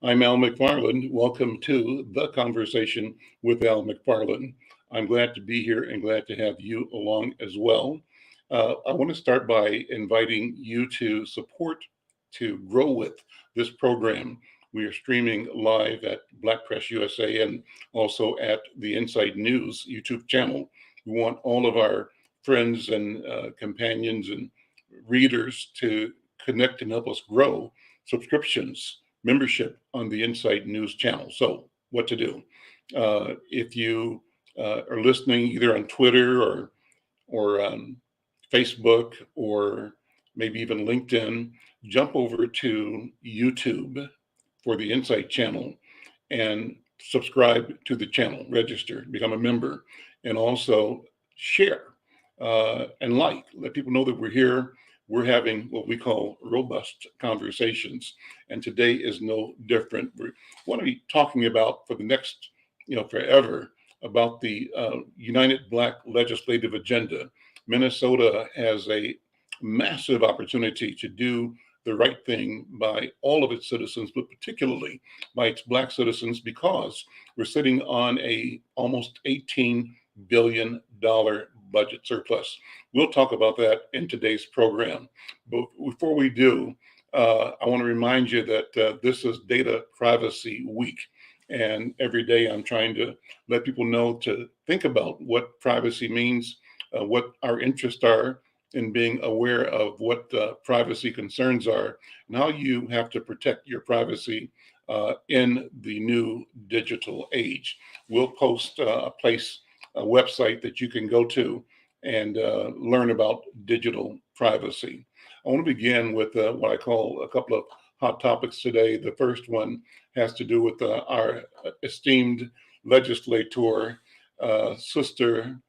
I'm Al McFarlane. Welcome to The Conversation with Al McFarlane. I'm glad to be here and glad to have you along as well. I want to start by inviting you to support, to grow with this program. We are streaming live at Black Press USA and also at the Inside News YouTube channel. We want all of our friends and companions and readers to connect and help us grow subscriptions, membership on the Insight News channel. So, what to do? If you are listening either on Twitter or on Facebook or maybe even LinkedIn, jump over to YouTube for the Insight channel and subscribe to the channel, register, become a member, and also share and let people know that we're here. We're having what we call robust conversations, and today is no different. We want to be talking about for the next, forever, about the United Black Legislative Agenda. Minnesota has a massive opportunity to do the right thing by all of its citizens, but particularly by its Black citizens, because we're sitting on a almost $18 billion budget surplus. We'll talk about that in today's program. But before we do, I want to remind you that this is Data Privacy Week. And every day I'm trying to let people know to think about what privacy means, what our interests are in being aware of what privacy concerns are, and how you have to protect your privacy in the new digital age. We'll post a website that you can go to and learn about digital privacy. I want to begin with what I call a couple of hot topics today. The first one has to do with our esteemed legislator, Sister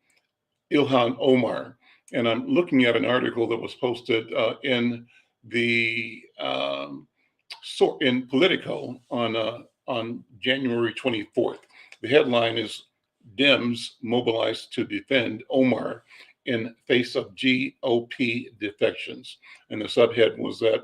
Ilhan Omar. And I'm looking at an article that was posted in Politico on January 24th. The headline is Dems mobilized to defend Omar in face of GOP defections. And the subhead was that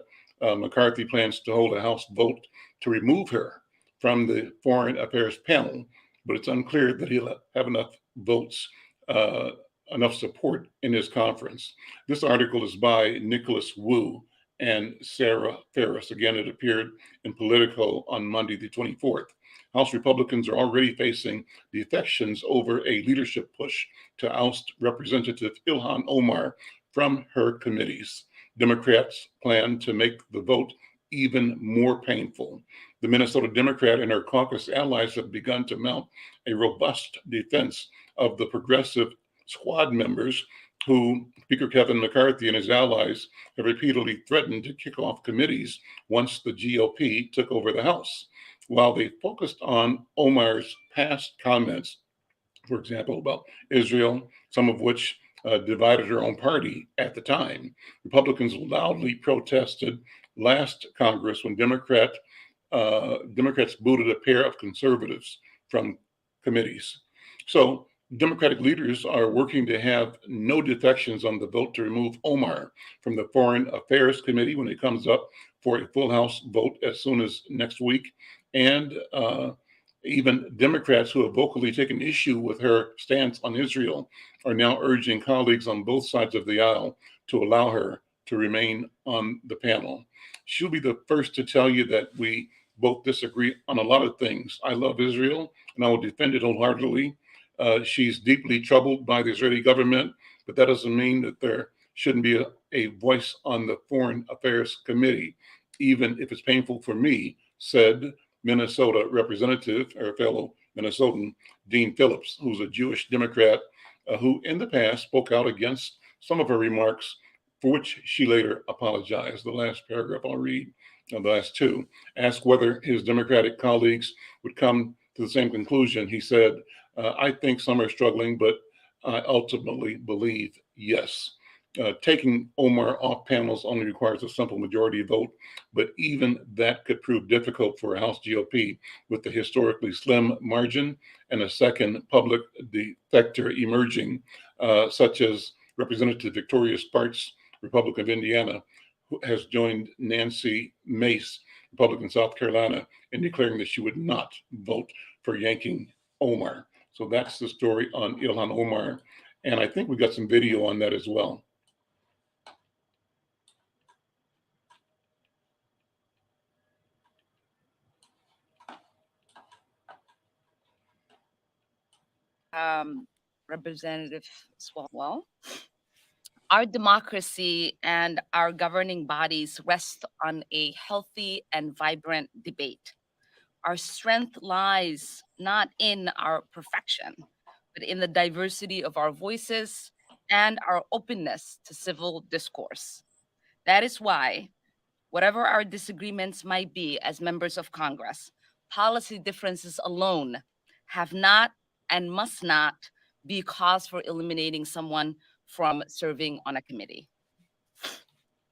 McCarthy plans to hold a House vote to remove her from the Foreign Affairs panel, but it's unclear that he'll have enough votes, enough support in his conference. This article is by Nicholas Wu and Sarah Ferris. Again, it appeared in Politico on Monday, the 24th. House Republicans are already facing defections over a leadership push to oust Representative Ilhan Omar from her committees. Democrats plan to make the vote even more painful. The Minnesota Democrat and her caucus allies have begun to mount a robust defense of the progressive squad members who Speaker Kevin McCarthy and his allies have repeatedly threatened to kick off committees once the GOP took over the House. While they focused on Omar's past comments, for example, about Israel, some of which divided her own party at the time, Republicans loudly protested last Congress when Democrats booted a pair of conservatives from committees. So Democratic leaders are working to have no defections on the vote to remove Omar from the Foreign Affairs Committee when it comes up for a full House vote as soon as next week. And even Democrats who have vocally taken issue with her stance on Israel are now urging colleagues on both sides of the aisle to allow her to remain on the panel. She'll be the first to tell you that we both disagree on a lot of things. I love Israel and I will defend it wholeheartedly. She's deeply troubled by the Israeli government, but that doesn't mean that there shouldn't be a voice on the Foreign Affairs Committee, even if it's painful for me, said Minnesota representative, or fellow Minnesotan, Dean Phillips, who's a Jewish Democrat who in the past spoke out against some of her remarks, for which she later apologized. The last paragraph I'll read, the last two, asked whether his Democratic colleagues would come to the same conclusion. He said, I think some are struggling, but I ultimately believe yes. Taking Omar off panels only requires a simple majority vote, but even that could prove difficult for a House GOP with the historically slim margin and a second public defector emerging, such as Representative Victoria Sparks, Republican of Indiana, who has joined Nancy Mace Republican South Carolina, and declaring that she would not vote for yanking Omar. So that's the story on Ilhan Omar. And I think we got some video on that as well. Representative Swalwell. Our democracy and our governing bodies rest on a healthy and vibrant debate. Our strength lies not in our perfection, but in the diversity of our voices and our openness to civil discourse. That is why, whatever our disagreements might be as members of Congress, policy differences alone have not and must not be cause for eliminating someone from serving on a committee.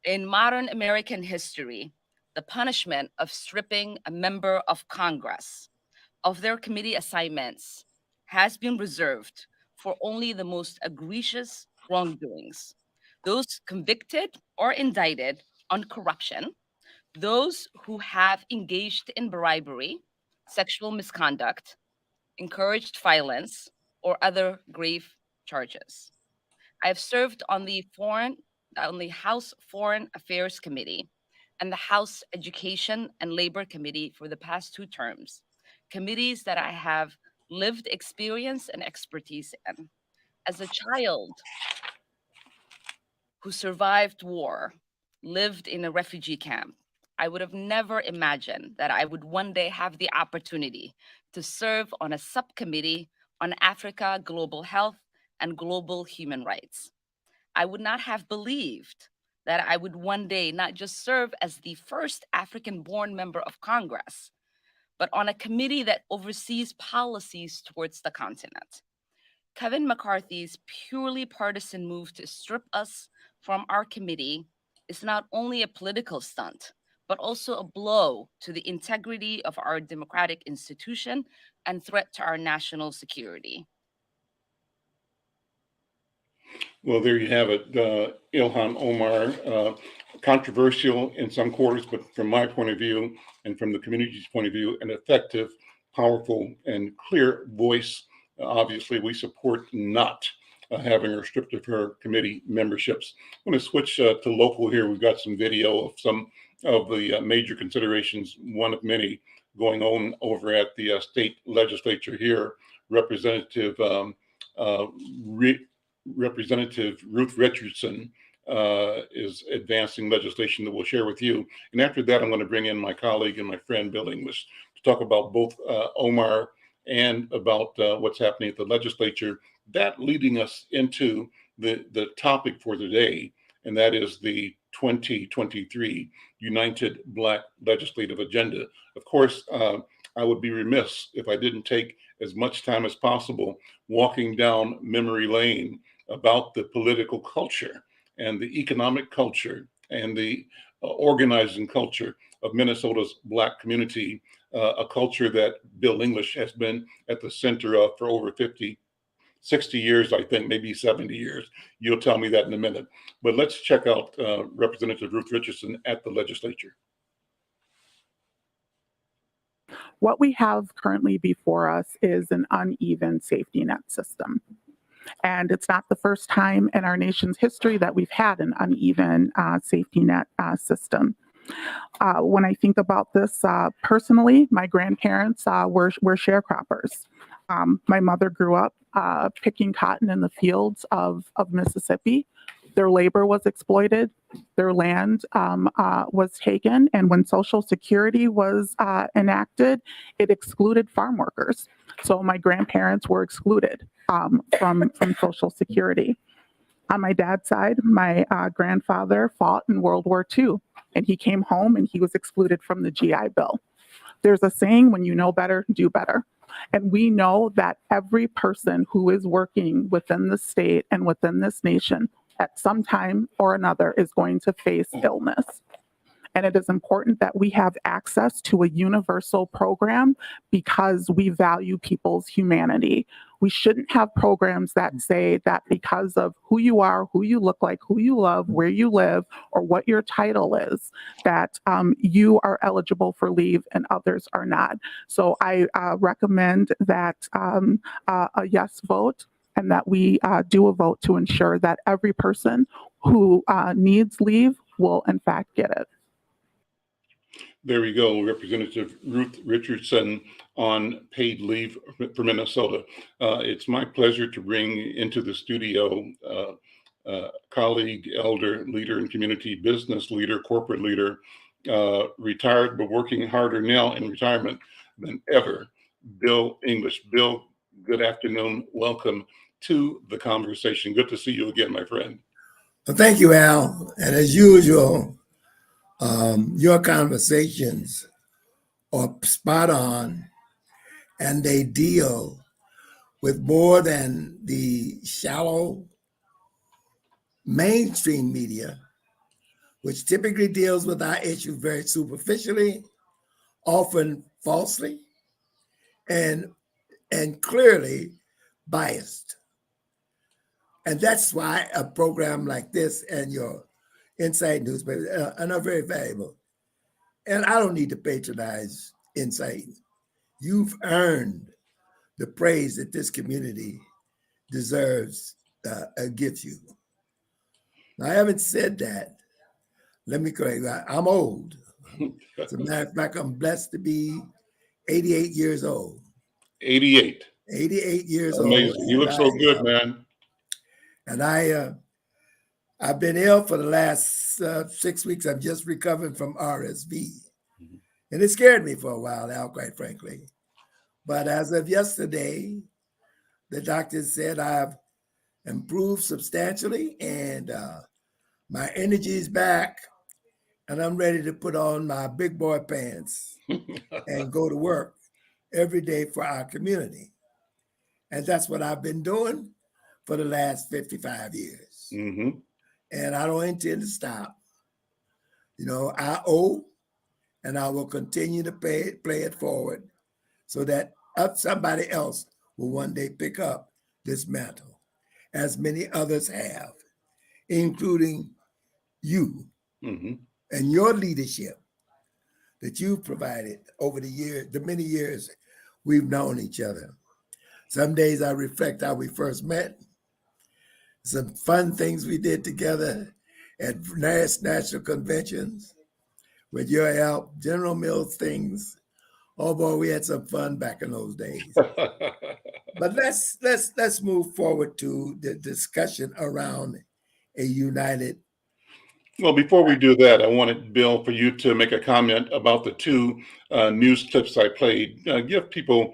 In modern American history, the punishment of stripping a member of Congress of their committee assignments has been reserved for only the most egregious wrongdoings. Those convicted or indicted on corruption, those who have engaged in bribery, sexual misconduct, encouraged violence, or other grave charges. I have served on the House Foreign Affairs Committee and the House Education and Labor Committee for the past 2 terms, committees that I have lived experience and expertise in. As a child who survived war, lived in a refugee camp, I would have never imagined that I would one day have the opportunity to serve on a subcommittee on Africa, global health, and global human rights. I would not have believed that I would one day not just serve as the first African-born member of Congress, but on a committee that oversees policies towards the continent. Kevin McCarthy's purely partisan move to strip us from our committee is not only a political stunt, but also a blow to the integrity of our democratic institution and threat to our national security. Well, there you have it. Ilhan Omar, controversial in some quarters, but from my point of view and from the community's point of view, an effective, powerful, and clear voice. Obviously, we support not having her stripped of her committee memberships. I'm going to switch to local here. We've got some video of some of the major considerations, one of many, going on over at the state legislature here. Representative Ruth Richardson is advancing legislation that we'll share with you. And after that, I'm going to bring in my colleague and my friend, Bill English, to talk about both Omar and about what's happening at the legislature. That leading us into the topic for today, and that is the 2023 United Black Legislative Agenda. Of course, I would be remiss if I didn't take as much time as possible walking down memory lane about the political culture and the economic culture and the organizing culture of Minnesota's Black community, a culture that Bill English has been at the center of for over 60 years, I think, maybe 70 years. You'll tell me that in a minute. But let's check out Representative Ruth Richardson at the legislature. What we have currently before us is an uneven safety net system. And it's not the first time in our nation's history that we've had an uneven safety net system. When I think about this personally, my grandparents were sharecroppers. My mother grew up picking cotton in the fields of Mississippi. Their labor was exploited, their land was taken, and when Social Security was enacted, it excluded farm workers. So my grandparents were excluded from Social Security. On my dad's side, my grandfather fought in World War II, and he came home and he was excluded from the GI Bill. There's a saying, when you know better, do better. And we know that every person who is working within the state and within this nation at some time or another is going to face illness. And it is important that we have access to a universal program because we value people's humanity. We shouldn't have programs that say that because of who you are, who you look like, who you love, where you live, or what your title is, that you are eligible for leave and others are not. So I recommend that a yes vote, and that we do a vote to ensure that every person who needs leave will in fact get it. There we go, Representative Ruth Richardson on paid leave for Minnesota. It's my pleasure to bring into the studio colleague, elder, leader, and community business leader, corporate leader, retired but working harder now in retirement than ever, Bill English. Bill, good afternoon. Welcome to the conversation. Good to see you again, my friend. Well, thank you, Al. And as usual, your conversations are spot on, and they deal with more than the shallow mainstream media, which typically deals with our issues very superficially, often falsely, and clearly biased. And that's why a program like this and your Insight newspaper are not very valuable. And I don't need to patronize Insight. You've earned the praise that this community deserves, gives you. Now, I haven't said that. Let me correct you. I'm old. As a matter of fact, I'm blessed to be 88 years old. 88. 88 years Amazing. old. You look so good, man. And I've been ill for the last 6 weeks. I'm just recovering from RSV. And it scared me for a while, Al, quite frankly. But as of yesterday, the doctor said I've improved substantially and my energy is back, and I'm ready to put on my big boy pants and go to work every day for our community. And that's what I've been doing for the last 55 years. Mm-hmm. And I don't intend to stop. You know, I owe, and I will continue to play it forward so that somebody else will one day pick up this mantle, as many others have, including you and your leadership that you've provided over the years, the many years we've known each other. Some days I reflect how we first met, some fun things we did together at national conventions with your help, General Mills things. Oh boy, we had some fun back in those days. But let's move forward to the discussion around a united. Well, before we do that, I wanted, Bill, for you to make a comment about the two news clips I played. Give people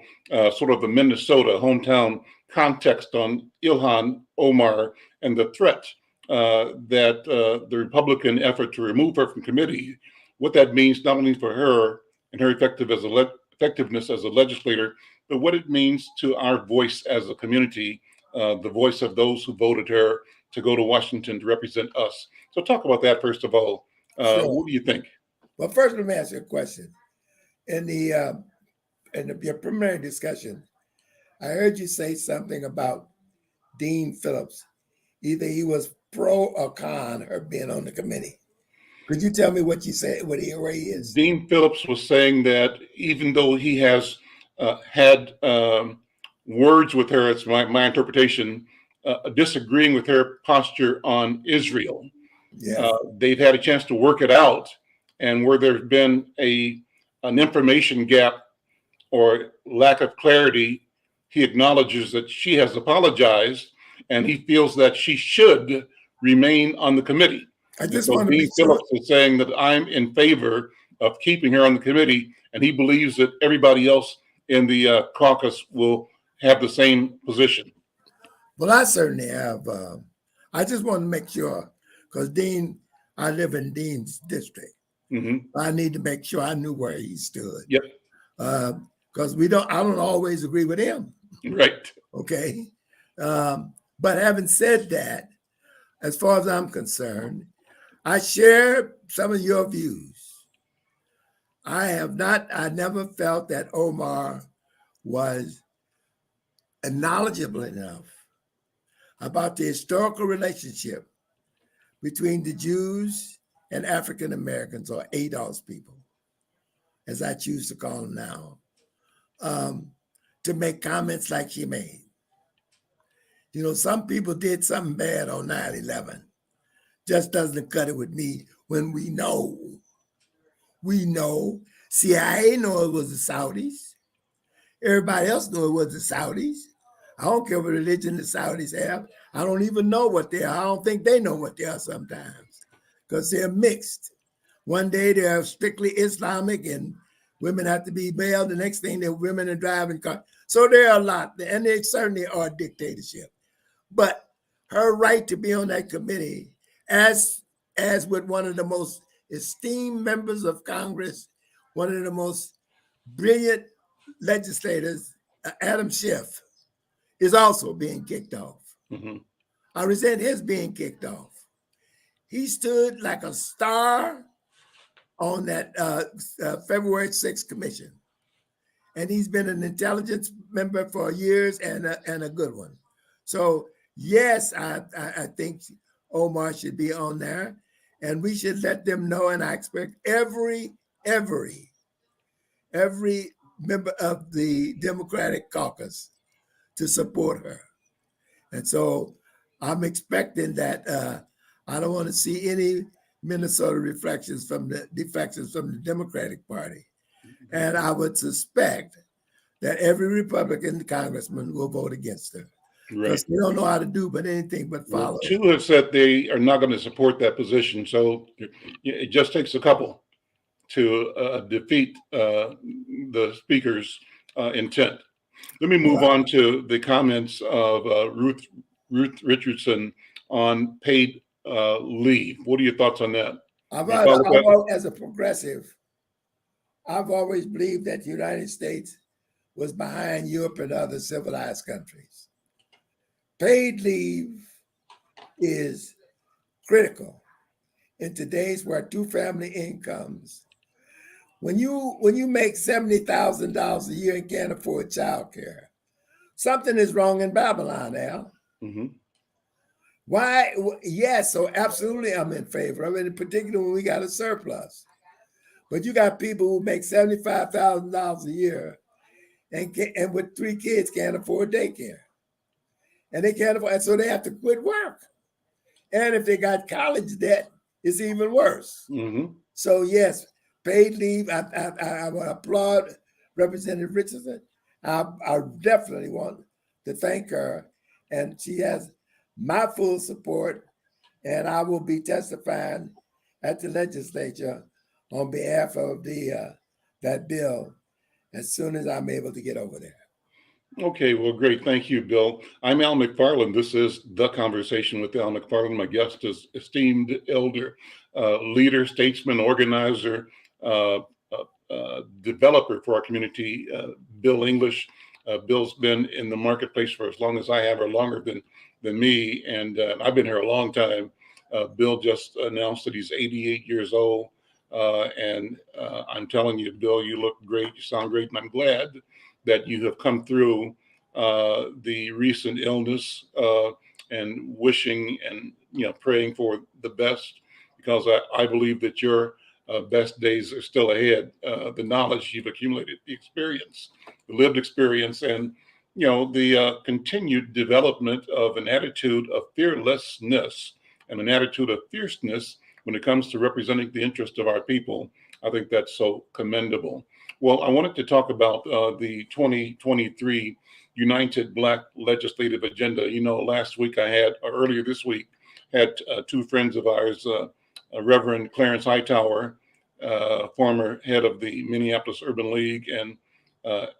sort of a Minnesota hometown context on Ilhan Omar and the threat that the Republican effort to remove her from committee, what that means not only for her and her effectiveness as a legislator, but what it means to our voice as a community, the voice of those who voted her to go to Washington to represent us. So talk about that first of all. Sure. What do you think? Well, first, let me ask you a question. In your preliminary discussion, I heard you say something about Dean Phillips. Either he was pro or con her being on the committee. Could you tell me what you said, where he is? Dean Phillips was saying that even though he has had words with her, it's my interpretation, disagreeing with her posture on Israel. Yes. They've had a chance to work it out, and where there's been an information gap or lack of clarity, he acknowledges that she has apologized, and he feels that she should remain on the committee. I just so want to Dean be sure. Phillips is saying that I'm in favor of keeping her on the committee, and he believes that everybody else in the caucus will have the same position. Well, I certainly have. I just want to make sure, because Dean, I live in Dean's district. I need to make sure I knew where he stood. Yep. Because I don't always agree with him. Right. Okay. But having said that, as far as I'm concerned, I share some of your views. I never felt that Omar was and knowledgeable enough about the historical relationship between the Jews and African Americans, or ADOS people, as I choose to call them now, to make comments like she made. You know, some people did something bad on 9/11. Just doesn't cut it with me when we know. CIA know it was the Saudis. Everybody else knew it was the Saudis. I don't care what religion the Saudis have. I don't even know what they are. I don't think they know what they are sometimes, because they're mixed. One day they're strictly Islamic and women have to be veiled. The next thing, they're women are driving cars. So there are a lot, and they certainly are a dictatorship. But her right to be on that committee, as with one of the most esteemed members of Congress, one of the most brilliant legislators, Adam Schiff, is also being kicked off. Mhm. I resent his being kicked off. He stood like a star on that February 6th commission. And he's been an intelligence member for years, and a good one. So yes, I think Omar should be on there, and we should let them know. And I expect every member of the Democratic caucus to support her. And so I'm expecting that. I don't want to see any Minnesota defections from the Democratic Party. And I would suspect that every Republican congressman will vote against her, Right. because they don't know how to do but anything but follow. Well, two have said they are not going to support that position. So it just takes a couple to defeat the speaker's intent. Let me move on to the comments of Ruth Richardson on paid leave. What are your thoughts on that? As a progressive, I've always believed that the United States was behind Europe and other civilized countries. Paid leave is critical in today's where two-family incomes. When you make $70,000 a year and can't afford child care, something is wrong in Babylon, Al. Mm-hmm. Why? Yes, so absolutely I'm in favor of it, in particular when we got a surplus. But you got people who make $75,000 a year and with 3 kids can't afford daycare. And they can't afford, and so they have to quit work. And if they got college debt, it's even worse. Mm-hmm. So yes, paid leave. I want to applaud Representative Richardson. I definitely want to thank her, and she has my full support. And I will be testifying at the legislature on behalf of that bill as soon as I'm able to get over there. Okay, well, great. Thank you, Bill. I'm Al McFarlane. This is The Conversation with Al McFarlane. My guest is esteemed elder, leader, statesman, organizer, developer for our community, Bill English. Bill's been in the marketplace for as long as I have, or longer than me, and I've been here a long time. Bill just announced that he's 88 years old, and I'm telling you, Bill, you look great, you sound great, and I'm glad that you have come through the recent illness, and wishing and praying for the best, because I believe that your best days are still ahead. The knowledge you've accumulated, the experience, the lived experience, and the continued development of an attitude of fearlessness and an attitude of fierceness when it comes to representing the interest of our people. I think that's so commendable. Well, I wanted to talk about the 2023 United Black Legislative Agenda. Last week earlier this week, had two friends of ours, Reverend Clarence Hightower, former head of the Minneapolis Urban League, and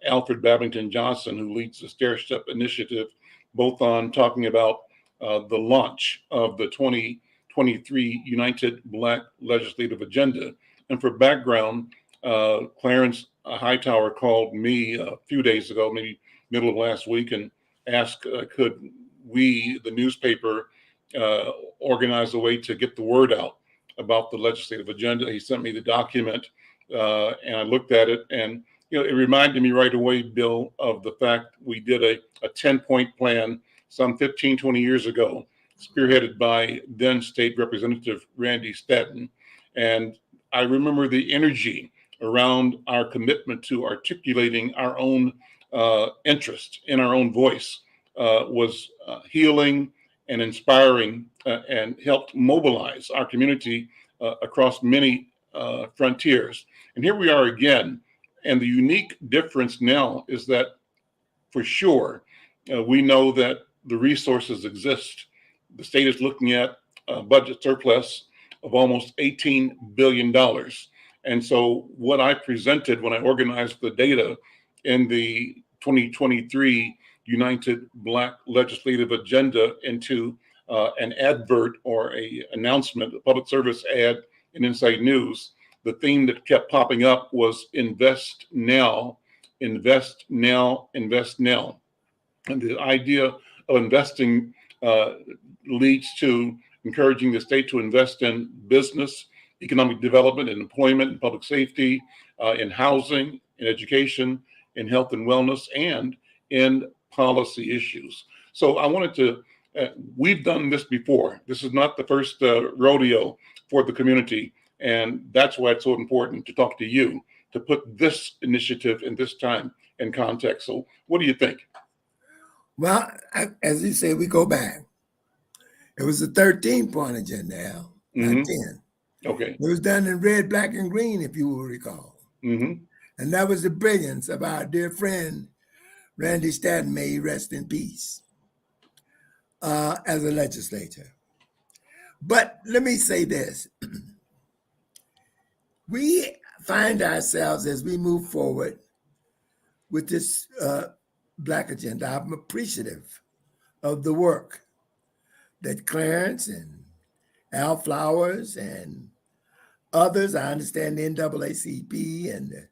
Alfred Babington Johnson, who leads the Stair Step Initiative, both on talking about the launch of the 2023 United Black Legislative Agenda. And for background, Clarence Hightower called me a few days ago, maybe middle of last week, and asked could we, the newspaper, organize a way to get the word out about the legislative agenda. He sent me the document, and I looked at it, and it reminded me right away, Bill, of the fact we did a 10-point plan some 15, 20 years ago, spearheaded by then State Representative Randy Stanton. And I remember the energy around our commitment to articulating our own interest in our own voice was healing and inspiring and helped mobilize our community across many frontiers. And here we are again. And the unique difference now is that for sure, we know that the resources exist. The state is looking at a budget surplus of almost $18 billion. And so what I presented when I organized the data in the 2023 United Black Legislative Agenda into an advert or a announcement, a public service ad in Inside News, the theme that kept popping up was invest now, invest now, invest now. And the idea of investing leads to encouraging the state to invest in business, economic development, and employment, and public safety, in housing, in education, in health and wellness, and in policy issues. So I wanted to, we've done this before. This is not the first rodeo for the community. And that's why it's so important to talk to you, to put this initiative in this time in context. So what do you think? Well, as you say, we go back. It was a 13-point agenda, Al, not 10. Okay. It was done in red, black, and green, if you will recall. And that was the brilliance of our dear friend, Randy Stanton, may he rest in peace, as a legislator. But let me say this. We find ourselves as we move forward with this Black agenda. I'm appreciative of the work that Clarence and Al Flowers and others, I understand the NAACP and the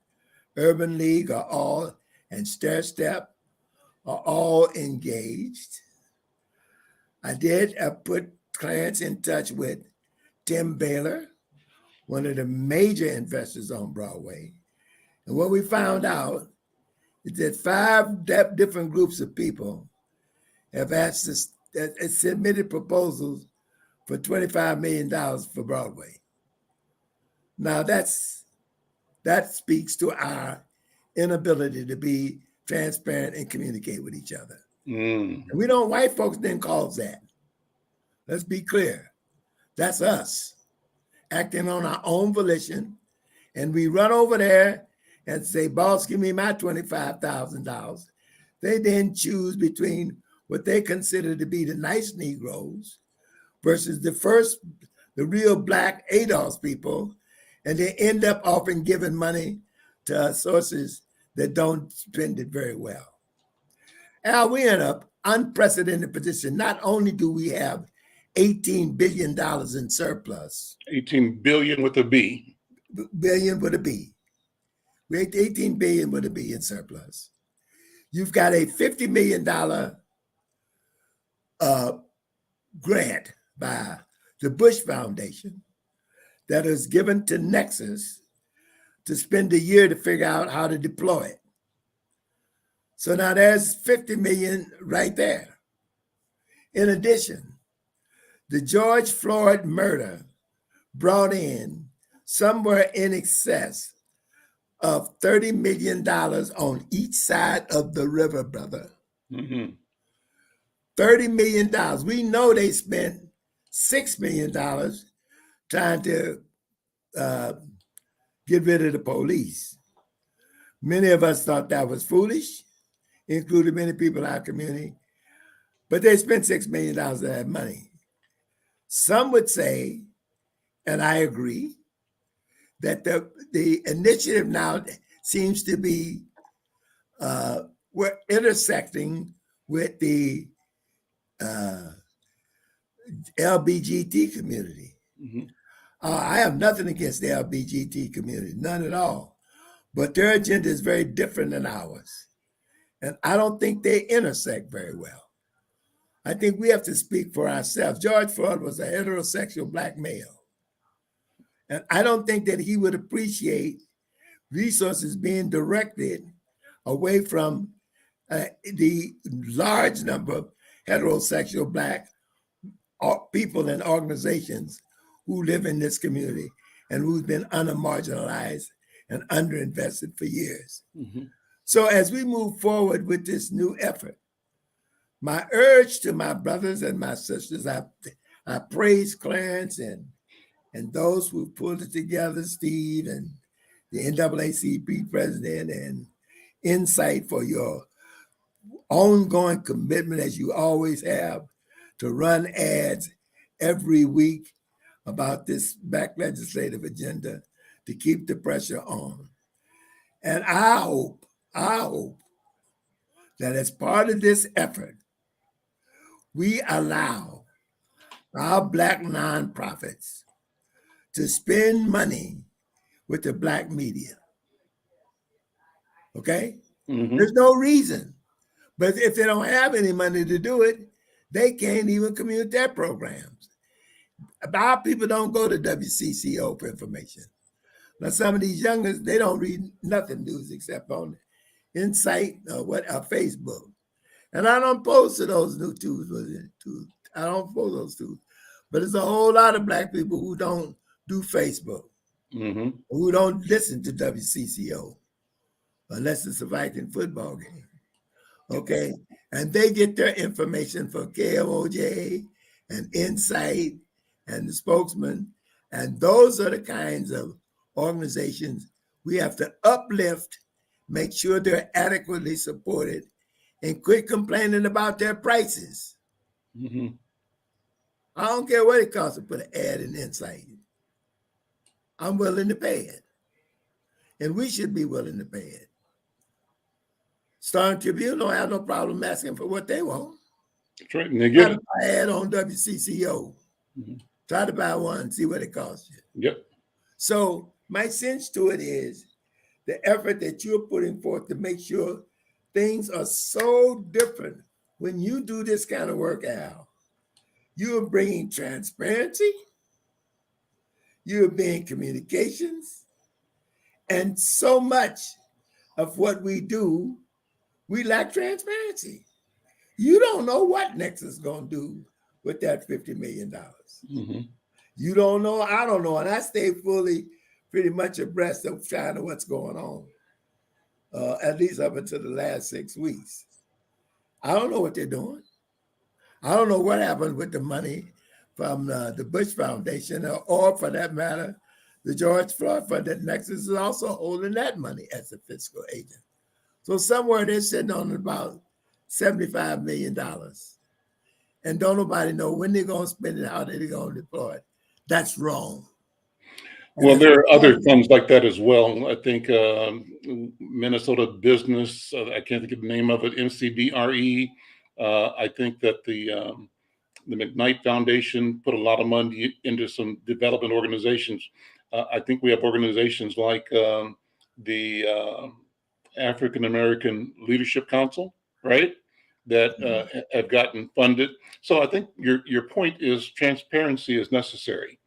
Urban League are all, and Stair Step are all engaged. I did put Clarence in touch with Tim Baylor, one of the major investors on Broadway. And what we found out is that 5 different groups of people have asked us, submitted proposals for $25 million for Broadway. Now that speaks to our inability to be transparent and communicate with each other. And we don't, white folks didn't cause that. Let's be clear. That's us acting on our own volition. And we run over there and say, boss, give me my $25,000. They then choose between what they consider to be the nice Negroes versus the real Black ADOS people. And they end up often giving money to sources that don't spend it very well. Al, we're in an unprecedented position. Not only do we have $18 billion in surplus. 18 billion with a B. Billion with a B. We have 18 billion with a B in surplus. You've got a $50 million grant by the Bush Foundation that is given to Nexus to spend a year to figure out how to deploy it. So now there's 50 million right there. In addition, the George Floyd murder brought in somewhere in excess of $30 million on each side of the river, brother. $30 million. We know they spent $6 million trying to get rid of the police. Many of us thought that was foolish, including many people in our community, but they spent $6 million of that money. Some would say, and I agree, that the initiative now seems to be, we're intersecting with the LBGT community. I have nothing against the LBGT community, none at all. But their agenda is very different than ours. And I don't think they intersect very well. I think we have to speak for ourselves. George Floyd was a heterosexual Black male. And I don't think that he would appreciate resources being directed away from the large number of heterosexual Black people and organizations who live in this community and who've been under-marginalized and underinvested for years. Mhm. So as we move forward with this new effort, my urge to my brothers and my sisters, I praise Clarence and those who pulled it together, Steve and the NAACP president, and Insight for your ongoing commitment, as you always have, to run ads every week about this Black legislative agenda to keep the pressure on. And I hope that as part of this effort, we allow our Black nonprofits to spend money with the Black media. Okay? Mhm. There's no reason. But if they don't have any money to do it, they can't even commute their programs. Our people don't go to WCCO for information. Now, some of these youngers, they don't read nothing news except on Insight or Facebook. And I don't post to those new tubes. I don't post those tubes. But there's a whole lot of Black people who don't do Facebook, Mhm. who don't listen to WCCO unless it's a Viking football game. Okay? And they get their information from KMOJ and Insight and the Spokesman. And those are the kinds of organizations we have to uplift, make sure they're adequately supported, and quit complaining about their prices. Mhm. I don't care what it costs to put an ad in Insight. I'm willing to pay it. And we should be willing to pay it. Star and Tribune don't have no problem asking for what they want. That's right. And they Try get to it. buy an ad on WCCO. Mhm. Try to buy one and see what it costs you. Yep. So my sense to it is the effort that you're putting forth to make sure things are so different when you do this kind of work, Al. You're bringing transparency, you're being communications, and so much of what we do, we lack transparency. You don't know what Nexus is going to do with that $50 million. Mhm. You don't know, I don't know, and I stay fully pretty much abreast of China, what's going on, at least up until the last 6 weeks. I don't know what they're doing. I don't know what happened with the money from the Bush Foundation, or for that matter, the George Floyd Fund. That Nexus is also holding that money as a fiscal agent. So somewhere they're sitting on about $75 million. And don't nobody know when they're going to spend it, how they're going to deploy it. That's wrong. And Well, it's there are other wrong. funds like that as well. I think Minnesota Business, I can't think of the name of it, MCBRE. I think that the McKnight Foundation put a lot of money into some development organizations. I think we have organizations like the African American Leadership Council, right? That have gotten funded. So I think your point is transparency is necessary.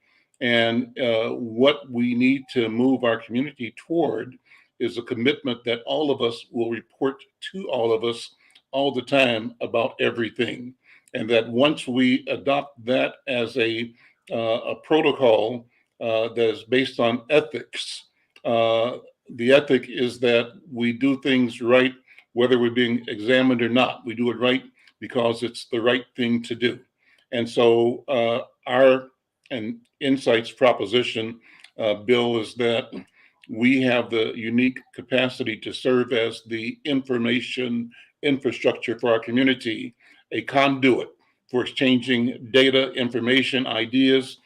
And what we need to move our community toward is a commitment that all of us will report to all of us all the time about everything. And that once we adopt that as a protocol that is based on ethics, the ethic is that we do things right, whether we're being examined or not. We do it right because it's the right thing to do. And so our and Insight's proposition, Bill, is that we have the unique capacity to serve as the information infrastructure for our community, a conduit for exchanging data, information, ideas,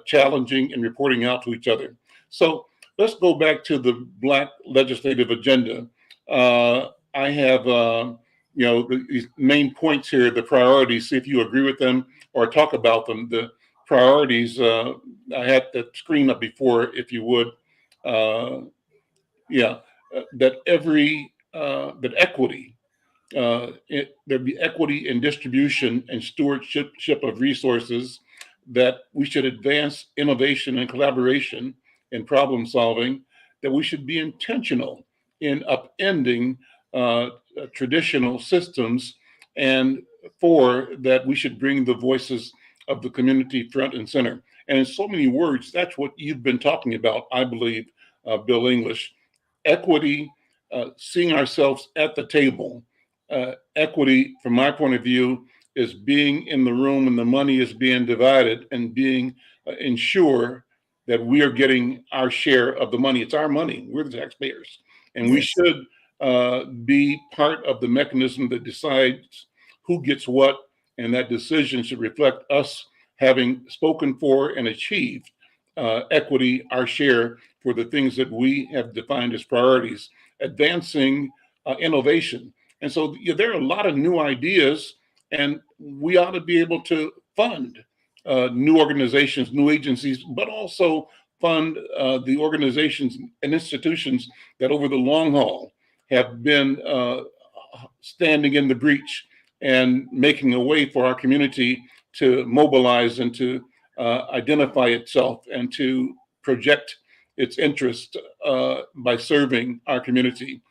challenging and reporting out to each other. So let's go back to the Black legislative agenda. I have, these main points here, the priorities, see if you agree with them or talk about them. The priorities, I had the screen up before, if you would. That equity, there be equity in distribution and stewardship of resources, that we should advance innovation and collaboration in problem solving, that we should be intentional in upending traditional systems, and four, that we should bring the voices of the community front and center. And in so many words, that's what you've been talking about, I believe, Bill English. Equity, seeing ourselves at the table. Equity, from my point of view, is being in the room when the money is being divided and being ensure that we are getting our share of the money. It's our money. We're the taxpayers. And we should be part of the mechanism that decides who gets what, and that decision should reflect us having spoken for and achieved equity, our share, for the things that we have defined as priorities, advancing innovation. And so there are a lot of new ideas, and we ought to be able to fund new organizations, new agencies, but also fund the organizations and institutions that over the long haul have been standing in the breach and making a way for our community to mobilize and to identify itself and to project its interest by serving our community.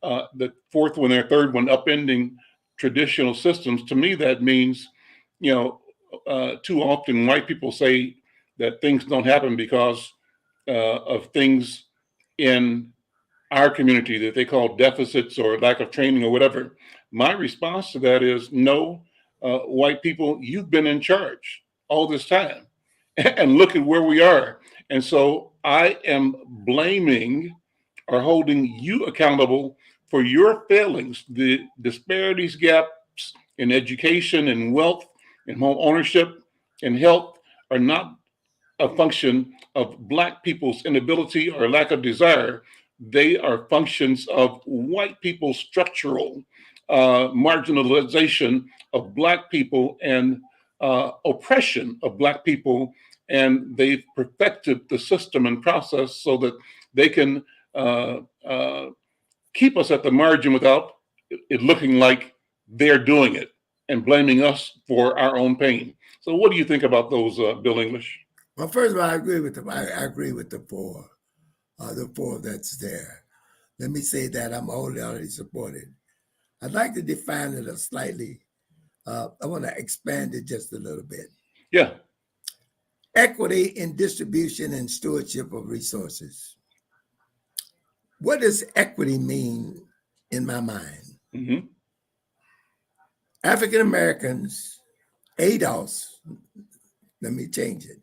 The fourth one or third one, upending traditional systems. To me, that means, too often white people say that things don't happen because of things in our community that they call deficits or lack of training or whatever. My response to that is no, white people, you've been in charge all this time and look at where we are. And so I am blaming or holding you accountable for your failings. The disparities, gaps in education and wealth and home ownership and health are not a function of Black people's inability or lack of desire. They are functions of white people's structural marginalization of Black people and oppression of Black people. And they've perfected the system and process so that they can keep us at the margin without it looking like they're doing it and blaming us for our own pain. So what do you think about those, Bill English? Well, first of all, I agree with them. I agree with the four that's there. Let me say that I'm already supported. I'd like to define it slightly. I want to expand it just a little bit. Yeah. Equity in distribution and stewardship of resources. What does equity mean in my mind? Mm-hmm. African Americans, ADOS, let me change it.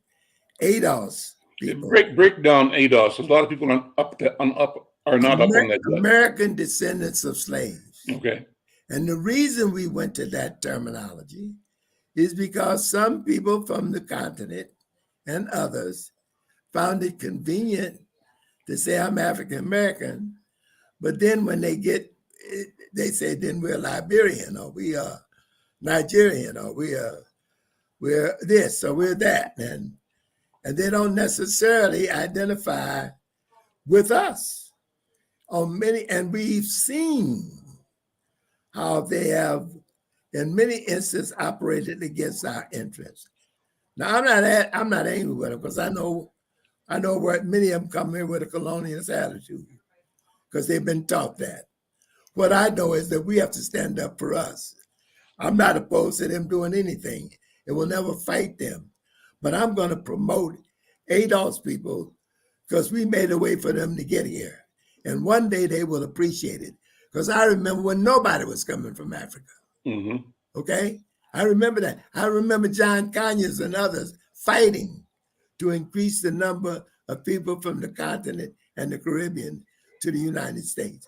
ADOS people. Break down ADOS. A lot of people are not up on that yet. American descendants of slaves. Okay. And the reason we went to that terminology is because some people from the continent and others found it convenient to say I'm African American, but then when they say then we're Liberian or we are Nigerian or we're this or we're that, and they don't necessarily identify with us on many, and we've seen how they have in many instances operated against our interests. Now I'm not angry with them because I know what many of them come in with a colonialist attitude because they've been taught that. What I know is that we have to stand up for us. I'm not opposed to them doing anything. It will never fight them. But I'm going to promote ADOS people because we made a way for them to get here. And one day they will appreciate it. Because I remember when nobody was coming from Africa. Mm-hmm. Okay? I remember that. I remember John Conyers and others fighting to increase the number of people from the continent and the Caribbean to the United States.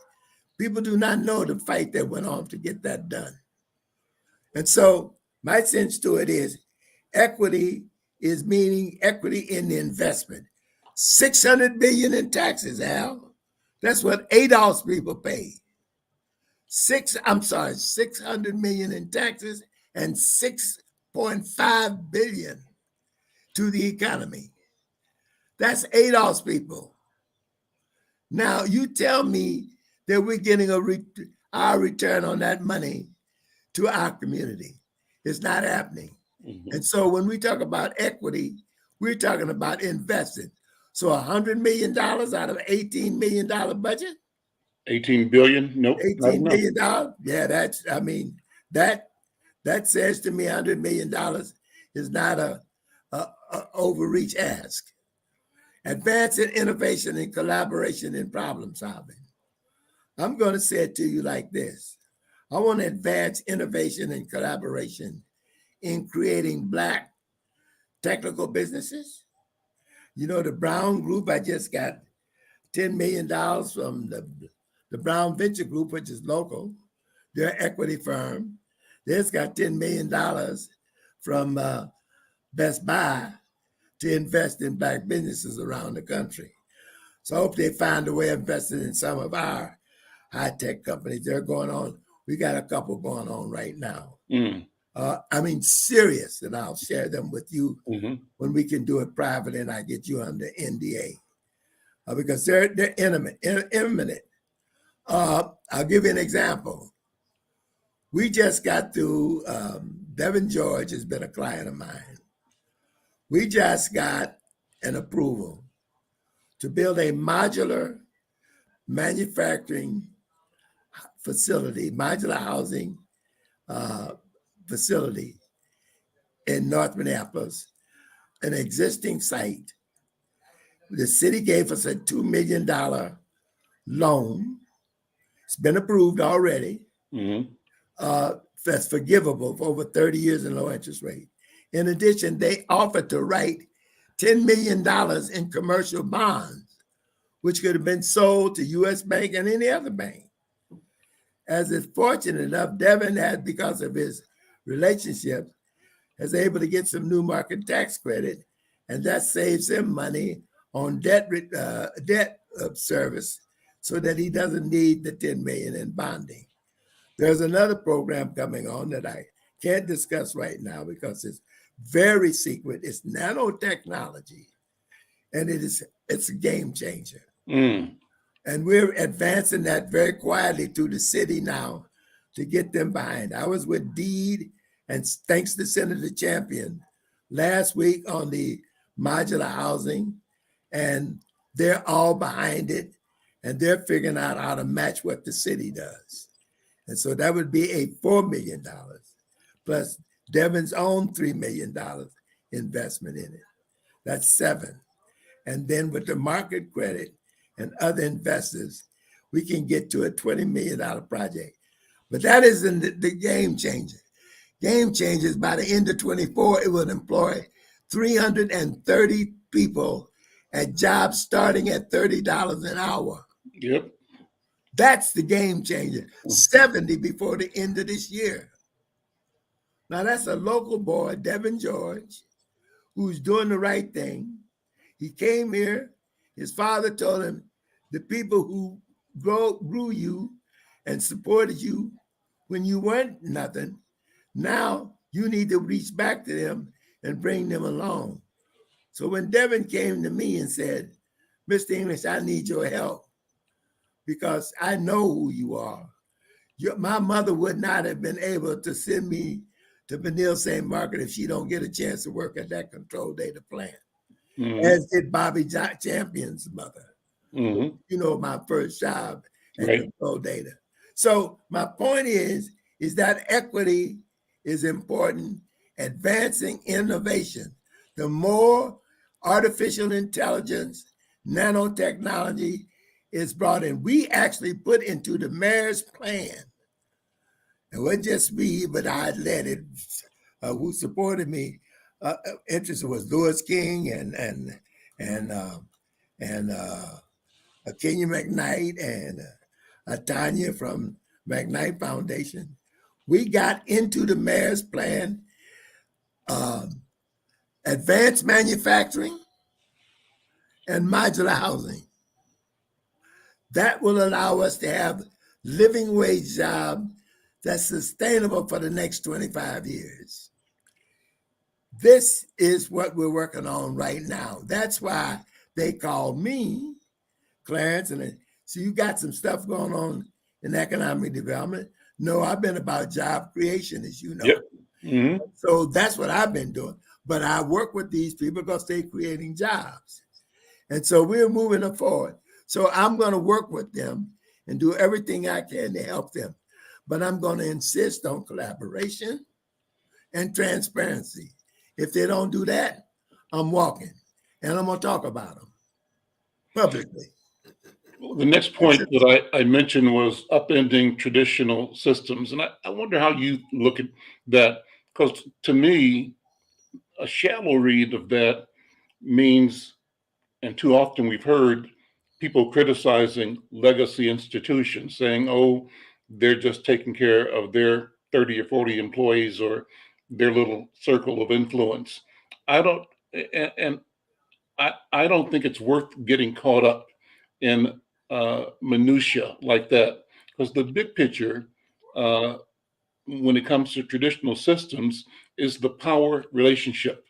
People do not know the fight that went on to get that done. And so my sense to it is equity is meaning equity in the investment. $600 billion in taxes, Al. That's what ADOS people pay. $600 million in taxes and $6.5 billion to the economy. That's ADOS people. Now you tell me that we're getting our return on that money to our community. It's not happening. Mm-hmm. And so when we talk about equity, we're talking about investing. So $100 million out of an $18 million budget? 18 billion? Nope. Not $18 enough. million? Yeah, that says to me $100 million is not a overreach ask. Advancing innovation and collaboration in problem solving. I'm going to say it to you like this. I want to advance innovation and collaboration in creating Black technical businesses. You know, the Brown Group, I just got $10 million from the Brown Venture Group, which is local. Their equity firm. They just got $10 million from Best Buy to invest in Black businesses around the country. So I hope they find a way of investing in some of our high-tech companies. They're going on. We got a couple going on right now. Serious, and I'll share them with you when we can do it privately and I get you under NDA. Because they're imminent. I'll give you an example. We just got through, Devin George has been a client of mine. We just got an approval to build a modular manufacturing facility, modular housing facility in North Minneapolis, an existing site. The city gave us a $2 million loan. It's been approved already. That's forgivable for over 30 years and low interest rate. In addition, they offered to write $10 million in commercial bonds, which could have been sold to U.S. Bank and any other bank. As is fortunate enough, Devin had, because of his relationships, is able to get some new market tax credit, and that saves him money on debt service so that he doesn't need the $10 million in bonding. There's another program coming on that I can't discuss right now because it's very secret. It's nanotechnology, and it's a game changer. And we're advancing that very quietly through the city now to get them behind. I was with Deed, and thanks to Senator Champion, last week on the modular housing, and they're all behind it, and they're figuring out how to match what the city does. And so that would be a $4 million plus Devin's own $3 million investment in it. That's $7 million. And then with the market credit and other investors, we can get to a $20 million project. But that isn't the game changer. Game changer is by the end of 24, it will employ 330 people at jobs starting at $30 an hour. Yep. That's the game changer. 70 before the end of this year. Now that's a local boy, Devin George, who's doing the right thing. He came here. His father told him, the people who grew you and supported you when you weren't nothing, now you need to reach back to them and bring them along. So when Devin came to me and said, Mr. English, I need your help because I know who you are. My mother would not have been able to send me to Benil St. Margaret if she don't get a chance to work at that control data plant, as did Bobby Champion's mother. You know, my first job at control data. So my point is that equity is important, advancing innovation. The more artificial intelligence, nanotechnology is brought in, we actually put into the mayor's plan. It wasn't just me, but I led it. Who supported me? Interested was Louis King and Kenya McKnight and Tanya from McKnight Foundation. We got into the mayor's plan, advanced manufacturing and modular housing. That will allow us to have living wage job that's sustainable for the next 25 years. This is what we're working on right now. That's why they call me, Clarence, and so you got some stuff going on in economic development. No, I've been about job creation, as you know. So that's what I've been doing. But I work with these people because they're creating jobs. And so we're moving them forward. So I'm going to work with them and do everything I can to help them. But I'm going to insist on collaboration and transparency. If they don't do that, I'm walking, and I'm going to talk about them publicly. The next point that I mentioned was upending traditional systems. And I wonder how you look at that, because to me, a shallow read of that means, and too often we've heard people criticizing legacy institutions, saying, oh, they're just taking care of their 30 or 40 employees or their little circle of influence. I don't, and I don't think it's worth getting caught up in minutia like that, because the big picture, when it comes to traditional systems, is the power relationship,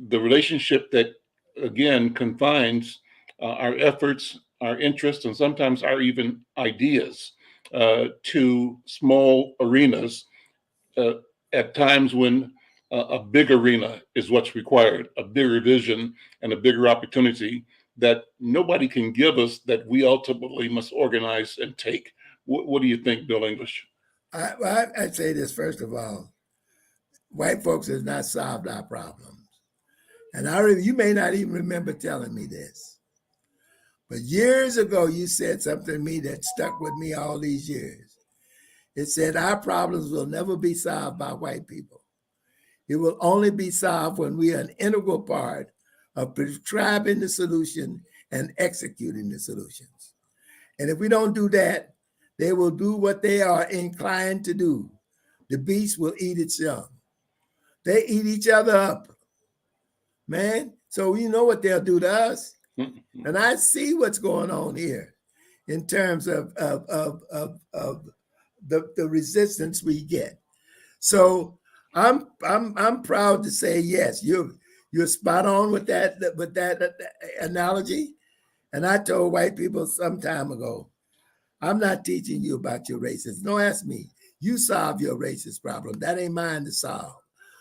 the relationship that again confines our efforts, our interests, and sometimes our even ideas to small arenas at times when a big arena is what's required, a bigger vision and a bigger opportunity that nobody can give us, that we ultimately must organize and take. What do you think, Bill English? I'd say this, first of all, white folks has not solved our problems. And you may not even remember telling me this, but years ago, you said something to me that stuck with me all these years. It said, our problems will never be solved by white people. It will only be solved when we are an integral part of prescribing the solution and executing the solutions. And if we don't do that, they will do what they are inclined to do. The beast will eat its young. They eat each other up, man. So you know what they'll do to us. And I see what's going on here in terms of the resistance we get. So I'm proud to say, yes, you're spot on with that analogy. And I told white people some time ago, I'm not teaching you about your racism. Don't ask me. You solve your racist problem. That ain't mine to solve.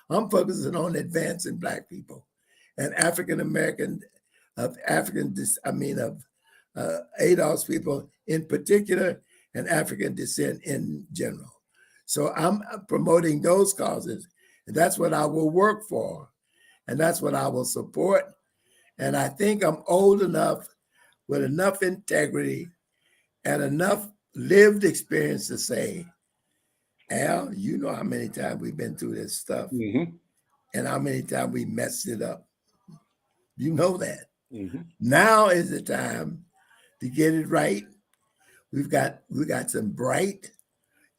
I'm focusing on advancing Black people and African American, ADOS people in particular, and African descent in general. So I'm promoting those causes, and that's what I will work for, and that's what I will support. And I think I'm old enough with enough integrity and enough lived experience to say, Al, you know how many times we've been through this stuff and how many times we messed it up. You know that. Now is the time to get it right. We got some bright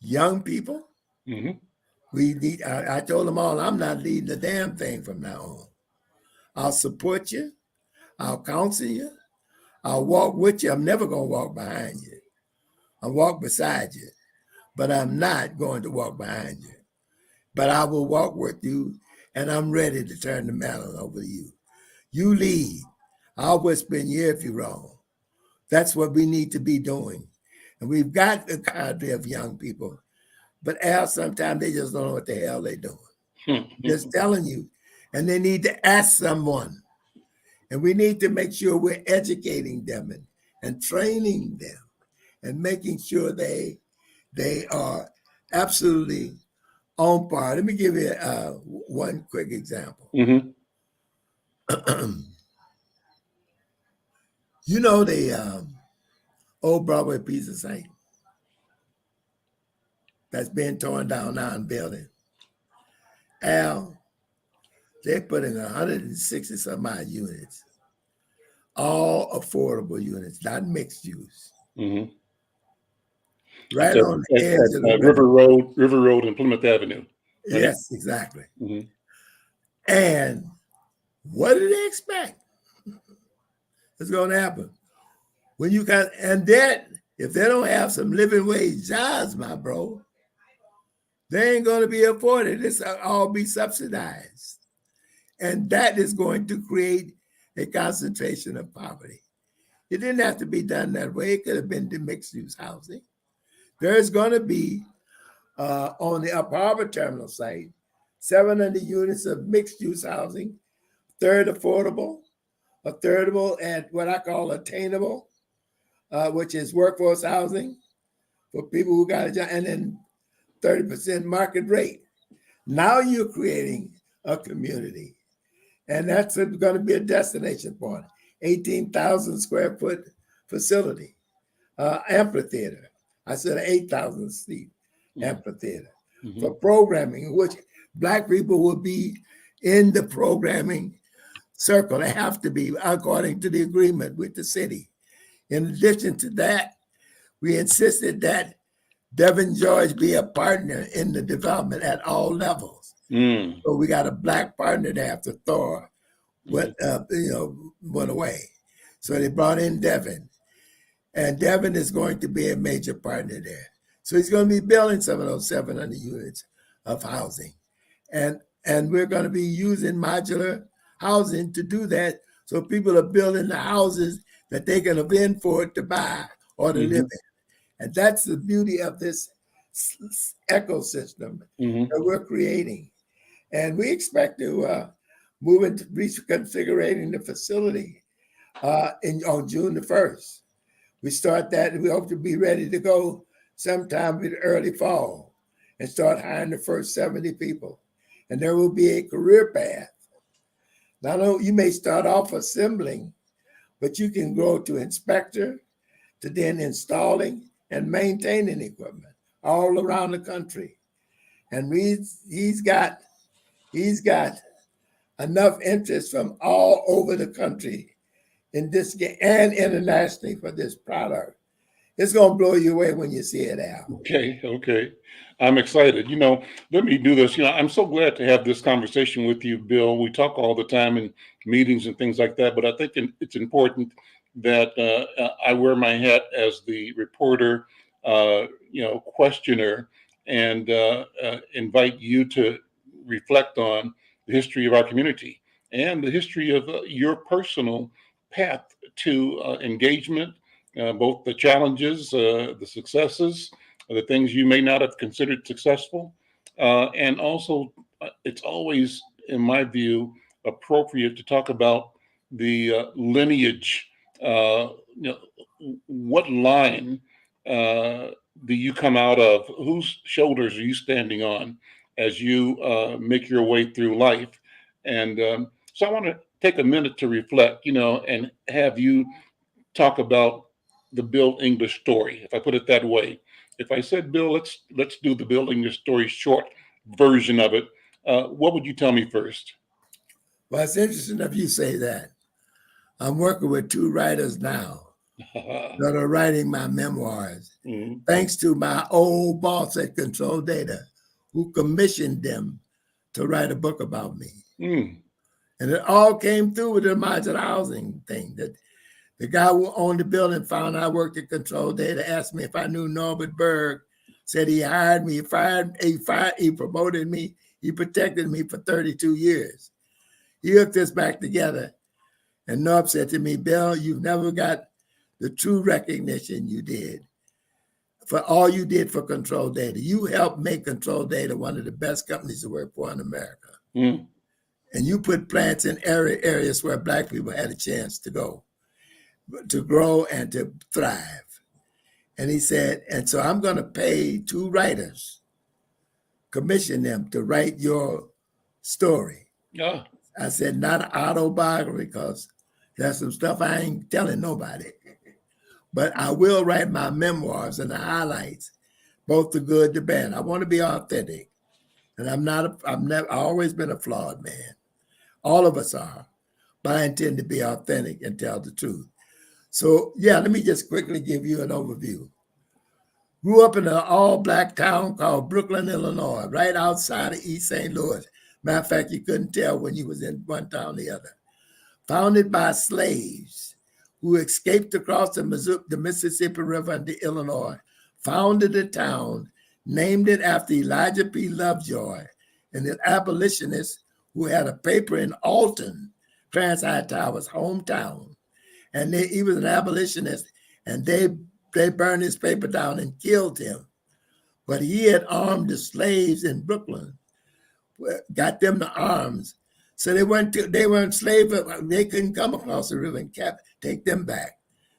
young people. We need. I told them all, I'm not leading the damn thing from now on. I'll support you. I'll counsel you. I'll walk with you. I'm never going to walk behind you. I'll walk beside you, but I'm not going to walk behind you. But I will walk with you, and I'm ready to turn the mantle over to you. You lead. I'll whisper in your ear if you're wrong. That's what we need to be doing. And we've got a cadre of young people. But Al, sometimes they just don't know what the hell they're doing. Just telling you. And they need to ask someone. And we need to make sure we're educating them and training them and making sure they are absolutely on par. Let me give you one quick example. You know the old Broadway Pizza site that's being torn down now and building. Al, they put in 160 some odd units, all affordable units, not mixed use. Right on the edge of the River Road and Plymouth Avenue. Right? Yes, exactly. And what do they expect is going to happen? When you got, and that, if they don't have some living wage jobs, my bro, they ain't going to be afforded. This all be subsidized. And that is going to create a concentration of poverty. It didn't have to be done that way. It could have been the mixed use housing. There's going to be, on the Upper Harbor Terminal site, 700 units of mixed use housing, third affordable, affordable, and what I call attainable, which is workforce housing for people who got a job, and then 30% market rate. Now you're creating a community, and that's going to be a destination point. 18,000 square foot facility, amphitheater. I said 8,000 seat amphitheater for programming, which Black people will be in the programming circle. They have to be according to the agreement with the city. In addition to that, we insisted that Devin George be a partner in the development at all levels. So we got a Black partner there after Thor went away. So they brought in Devin, and Devin is going to be a major partner there. So he's going to be building some of those 700 units of housing, and we're going to be using modular housing to do that. So people are building the houses that they can then afford to buy or to live in. And that's the beauty of this ecosystem that we're creating. And we expect to move into reconfiguring the facility on June the 1st. We start that, and we hope to be ready to go sometime in the early fall and start hiring the first 70 people. And there will be a career path. Now, you may start off assembling, but you can go to inspector, to then installing and maintaining equipment all around the country. And he's got enough interest from all over the country in this game and internationally for this product. It's going to blow you away when you see it out. Okay. I'm excited. Let me do this. I'm so glad to have this conversation with you, Bill. We talk all the time in meetings and things like that, but I think it's important that I wear my hat as the reporter, questioner, and invite you to reflect on the history of our community and the history of your personal path to engagement, both the challenges, the successes, the things you may not have considered successful. And also, it's always, in my view, appropriate to talk about the lineage. What line do you come out of? Whose shoulders are you standing on as you make your way through life? And so I want to take a minute to reflect, and have you talk about the Bill English story, if I put it that way. If I said, Bill, let's do the Bill English story short version of it, what would you tell me first? Well, it's interesting if you say that. I'm working with two writers now that are writing my memoirs, thanks to my old boss at Control Data, who commissioned them to write a book about me. And it all came through with the modular housing thing. That the guy who owned the building found I worked at Control Data, asked me if I knew Norbert Berg, said he hired me, he promoted me, he protected me for 32 years. He hooked us back together. And Norb said to me, Bill, you've never got the true recognition you did for all you did for Control Data. You helped make Control Data one of the best companies to work for in America. And you put plants in areas where Black people had a chance to go, to grow and to thrive. And he said, and so I'm going to pay two writers, commission them to write your story. Yeah. I said, not an autobiography, because there's some stuff I ain't telling nobody. But I will write my memoirs and the highlights, both the good, the bad. I want to be authentic. And I've always been a flawed man. All of us are. But I intend to be authentic and tell the truth. So, let me just quickly give you an overview. Grew up in an all-Black town called Brooklyn, Illinois, right outside of East St. Louis. Matter of fact, you couldn't tell when you was in one town or the other. Founded by slaves who escaped across the Mississippi River into Illinois, founded a town, named it after Elijah P. Lovejoy, an abolitionist who had a paper in Alton, Clarence Hightower's hometown. And he was an abolitionist, and they burned his paper down and killed him. But he had armed the slaves in Brooklyn, got them to arms So they weren't slaves. They couldn't come across the river and take them back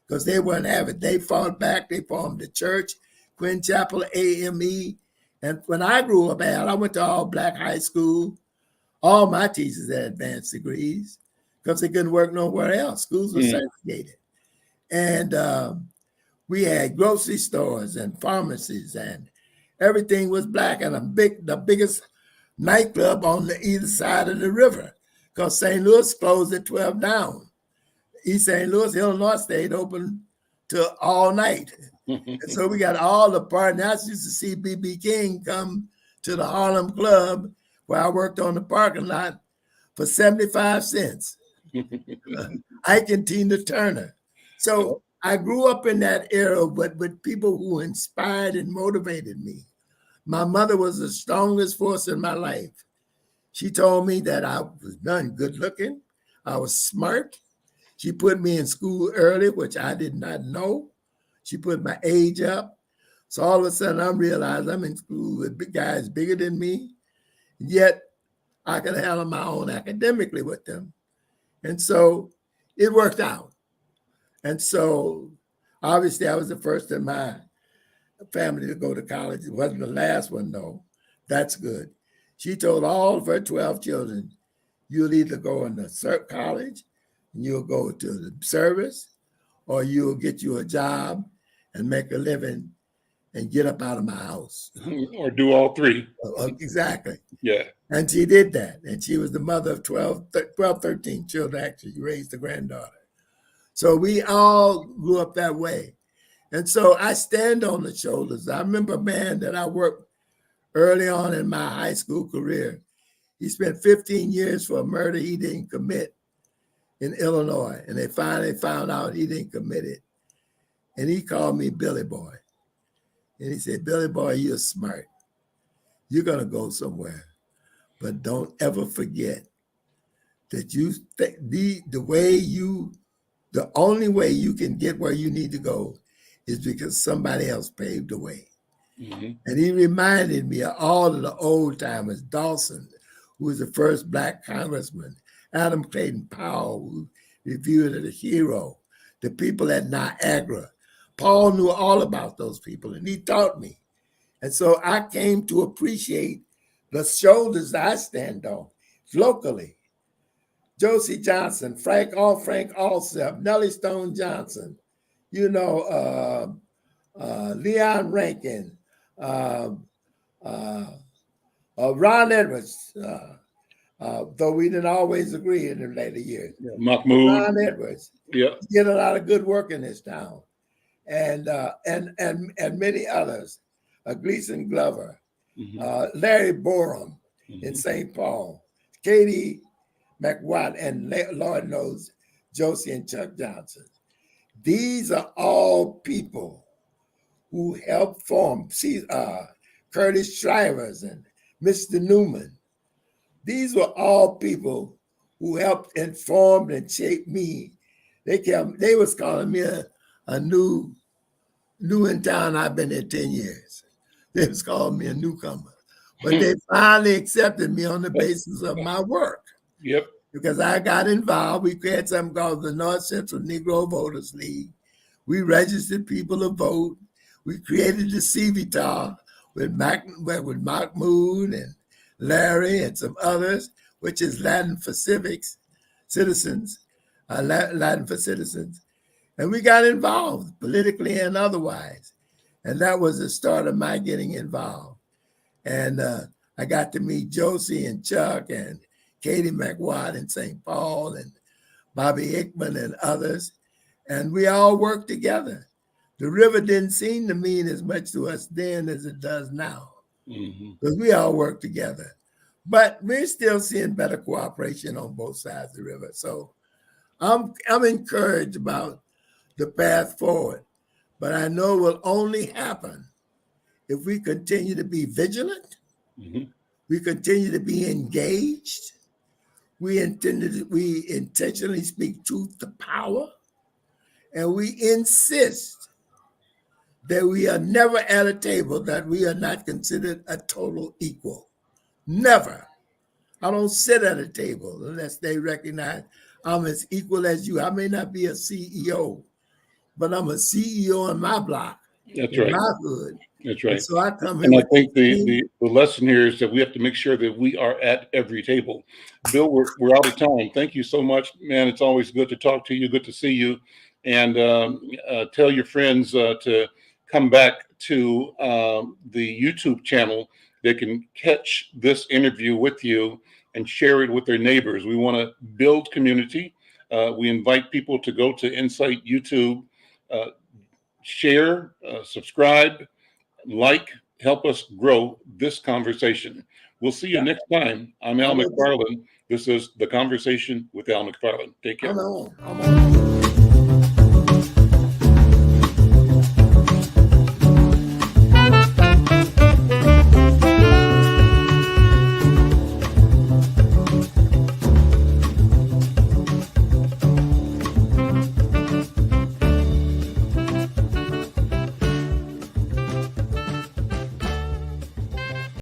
because they weren't having it. They fought back. They formed the church, Quinn Chapel, AME. And when I grew up, Al, I went to all black high school. All my teachers had advanced degrees because they couldn't work nowhere else. Schools were segregated. And we had grocery stores and pharmacies, and everything was black. And the biggest nightclub on the either side of the river, because St. Louis closed at 12 down. East St. Louis, Illinois stayed open till all night. And so we got all the parties. I used to see B.B. King come to the Harlem Club where I worked on the parking lot for 75 cents. Ike and Tina Turner. So I grew up in that era, but with people who inspired and motivated me. My mother was the strongest force in my life. She told me that I was good looking. I was smart. She put me in school early, which I did not know. She put my age up. So all of a sudden I realized I'm in school with big guys bigger than me. Yet I could handle my own academically with them. And so it worked out. And so obviously I was the first in my family to go to college. It wasn't the last one, though. That's good. She told all of her 12 children, you'll either go into college and you'll go to the service, or you'll get you a job and make a living and get up out of my house. Or do all three. Exactly. Yeah. And she did that. And she was the mother of 13 children, actually. She raised a granddaughter. So we all grew up that way. And so I stand on the shoulders. I remember a man that I worked early on in my high school career. He spent 15 years for a murder he didn't commit in Illinois. And they finally found out he didn't commit it. And he called me Billy Boy. And he said, Billy Boy, you're smart. You're going to go somewhere. But don't ever forget that the only way you can get where you need to go is because somebody else paved the way. Mm-hmm. And he reminded me of all of the old timers, Dawson, who was the first Black congressman, Adam Clayton Powell, who reviewed it as a hero, the people at Niagara. Paul knew all about those people, and he taught me. And so I came to appreciate the shoulders I stand on locally. Josie Johnson, Frank Alsep, Nellie Stone Johnson, Leon Rankin, Ron Edwards, though we didn't always agree in the later years. Yeah, Mahmoud. Ron Edwards. Yeah. Did a lot of good work in this town. And many others. Gleason Glover, mm-hmm. Larry Borum mm-hmm. in St. Paul, Katie McWatt, and Lord knows Josie and Chuck Johnson. These are all people who helped form Curtis Shrivers and Mr. Newman. These were all people who helped inform and shape me. They was calling me a new in town. I've been there 10 years. They was calling me a newcomer. But they finally accepted me on the basis of my work. Yep. Because I got involved. We created something called the North Central Negro Voters League. We registered people to vote. We created the CVTAR with Mahmoud and Larry and some others, which is Latin for citizens. And we got involved politically and otherwise. And that was the start of my getting involved. And I got to meet Josie and Chuck and Katie McWatt in St. Paul and Bobby Hickman and others. And we all worked together. The river didn't seem to mean as much to us then as it does now, because we all work together. But we're still seeing better cooperation on both sides of the river. So I'm encouraged about the path forward. But I know it will only happen if we continue to be vigilant, we continue to be engaged, we intentionally speak truth to power, and we insist that we are never at a table that we are not considered a total equal. Never. I don't sit at a table unless they recognize I'm as equal as you. I may not be a CEO, but I'm a CEO in my block, That's in right. my hood. That's And right. so I come in And I with think the lesson here is that we have to make sure that we are at every table. Bill, we're out of time. Thank you so much, man. It's always good to talk to you. Good to see you. And tell your friends to come back to the YouTube channel. They can catch this interview with you and share it with their neighbors. We want to build community. We invite people to go to Insight YouTube, share, subscribe, like, help us grow this conversation. We'll see you next time. I'm Al McFarlane. This is The Conversation with Al McFarlane. Take care. I'm on.